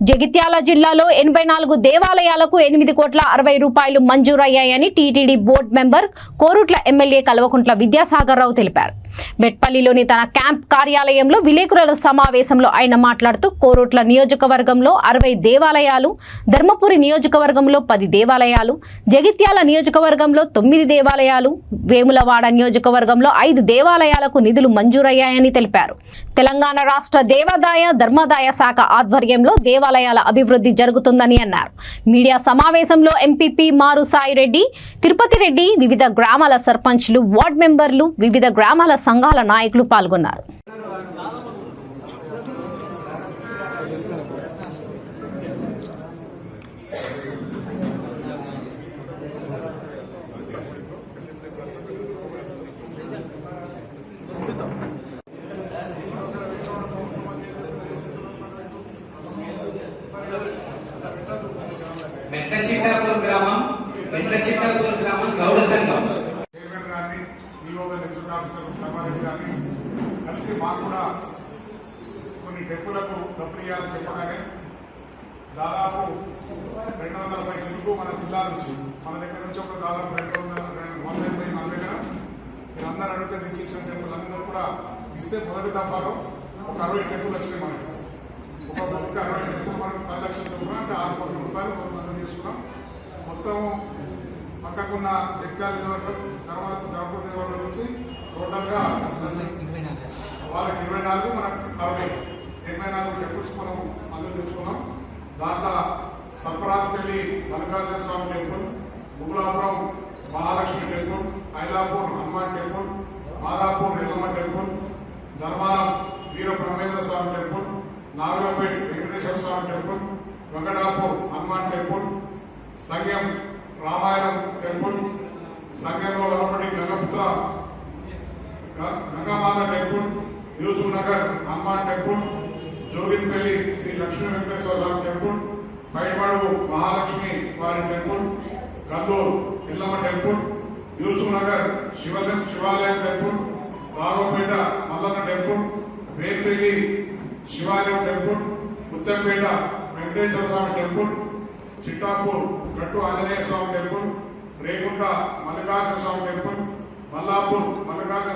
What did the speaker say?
జగిత్యాల జిల్లాలో 84 దేవాలయాలకు 8 కోట్ల 60 రూపాయలు మంజూరయ్యాయని TTD board member Korutla MLA Kalvakuntla Vidyasagar Rao తెలిపారు. బెట్పల్లిలోని తన క్యాంప్ కార్యాలయంలో విలేకరుల సమావేశంలో ఆయన మాట్లాడుతూ కోరుట్ల నియోజకవర్గంలో 60 దేవాలయాలు, ధర్మపురి నియోజకవర్గంలో 10 దేవాలయాలు, జగిత్యాల నియోజకవర్గంలో 9 దేవాలయాలు, వేములవాడ నియోజకవర్గంలో 5 దేవాలయాలకు నిధులు మంజూరయ్యాయని తెలిపారు. తెలంగాణ రాష్ట్ర దేవాదాయ ధర్మాదాయ శాఖ ఆధ్వర్యంలో దేవాలయాల అభివృద్ధి జరుగుతుందని అన్నారు. మీడియా సమావేశంలో ఎంపీపీ మారు సాయి రెడ్డి, తిరుపతి రెడ్డి, వివిధ గ్రామాల సర్పంచ్లు, వార్డు మెంబర్లు, వివిధ గ్రామాల సంఘాల నాయకులు పాల్గొన్నారు. మెట్లచిట్టాపూర్ గ్రామం గౌడ సంఘం కలిసి మాకు కూడా కొన్ని టెంపులకు డబ్బులు చెప్పగానే దాదాపు 200 చిలుకు మన జిల్లా నుంచి మన దగ్గర నుంచి ఒక దాదాపు 240 మన దగ్గర మీరు అందరూ అడిగితే తెచ్చిచ్చిన టెంపుల్ అందరూ కూడా ఇస్తే మొదటి దఫాలో ఒక 60 టెంపుల్ వచ్చినాయి మనకి. ఒక 60 టెంపుల్ మనకు 10 లక్షల చొప్పున అంటే 6 కోట్ల రూపాయలు మనం మంజూరు చేసుకున్నాం. మొత్తం పక్కకున్న జగిత్యాల నియోజకవర్గం తర్వాత ధర్మపురి నియోజకవర్గం నుంచి టోటల్గా వాళ్ళకి 24 మనకు 84 టెంపుల్స్ మనం మంజూరు తెచ్చుకున్నాం. దాంట్లో Sarparajapalli Mallikarjuna Swamy temple, Mugulapuram Mahalakshmi temple, Ailapur Hanuman temple, Madapur Yellamma temple, Dharmaram Veera Brahmendra Swamy temple, Nagulapeta Venkateswara Swamy temple, Venkatapur Hanuman temple, Sangam Ramayanam temple, సంగంలో వెలపడి Gangamata temple, Yusuf Nagar Hanuman temple, Joginpalli Sri Lakshmi Venkateswara Swamy temple, Paidimadugu Mahalakshmi వారి temple, Kalluru Yellamma temple, Yusuf Nagar Shivalayam temple, Raghavapeta Mallanna temple, Verpalli Shivalayam temple, Muthampeta Venkateswara Swamy temple, Chittapur Gattu Anjaneya స్వామి టెంపుల్, రేగుంట మల్లికార్జున స్వామి టెంపుల్, మల్లాపూర్ మల్లికార్జున